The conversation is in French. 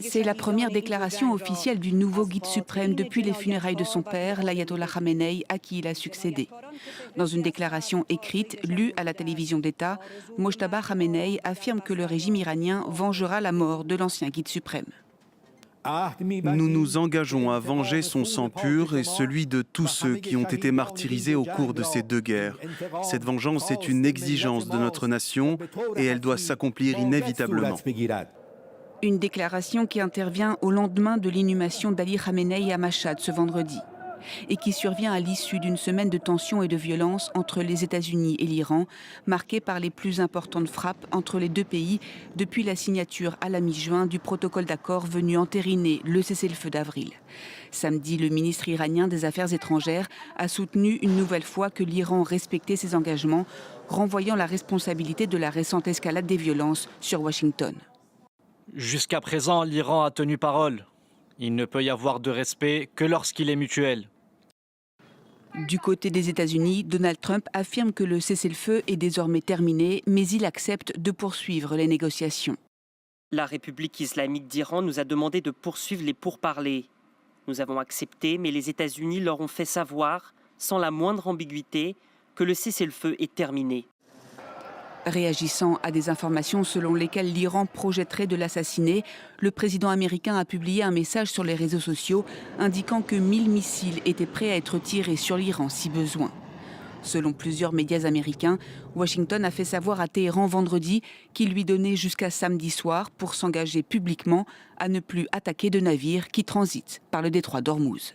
C'est la première déclaration officielle du nouveau guide suprême depuis les funérailles de son père, l'ayatollah Khamenei, à qui il a succédé. Dans une déclaration écrite, lue à la télévision d'État, Mojtaba Khamenei affirme que le régime iranien vengera la mort de l'ancien guide suprême. Nous nous engageons à venger son sang pur et celui de tous ceux qui ont été martyrisés au cours de ces deux guerres. Cette vengeance est une exigence de notre nation et elle doit s'accomplir inévitablement. Une déclaration qui intervient au lendemain de l'inhumation d'Ali Khamenei à Machhad ce vendredi et qui survient à l'issue d'une semaine de tensions et de violence entre les États-Unis et l'Iran, marquée par les plus importantes frappes entre les deux pays depuis la signature à la mi-juin du protocole d'accord venu entériner le cessez-le-feu d'avril. Samedi, le ministre iranien des Affaires étrangères a soutenu une nouvelle fois que l'Iran respectait ses engagements, renvoyant la responsabilité de la récente escalade des violences sur Washington. Jusqu'à présent, l'Iran a tenu parole. Il ne peut y avoir de respect que lorsqu'il est mutuel. Du côté des États-Unis, Donald Trump affirme que le cessez-le-feu est désormais terminé, mais il accepte de poursuivre les négociations. La République islamique d'Iran nous a demandé de poursuivre les pourparlers. Nous avons accepté, mais les États-Unis leur ont fait savoir, sans la moindre ambiguïté, que le cessez-le-feu est terminé. Réagissant à des informations selon lesquelles l'Iran projetterait de l'assassiner, le président américain a publié un message sur les réseaux sociaux indiquant que 1000 missiles étaient prêts à être tirés sur l'Iran si besoin. Selon plusieurs médias américains, Washington a fait savoir à Téhéran vendredi qu'il lui donnait jusqu'à samedi soir pour s'engager publiquement à ne plus attaquer de navires qui transitent par le détroit d'Ormuz.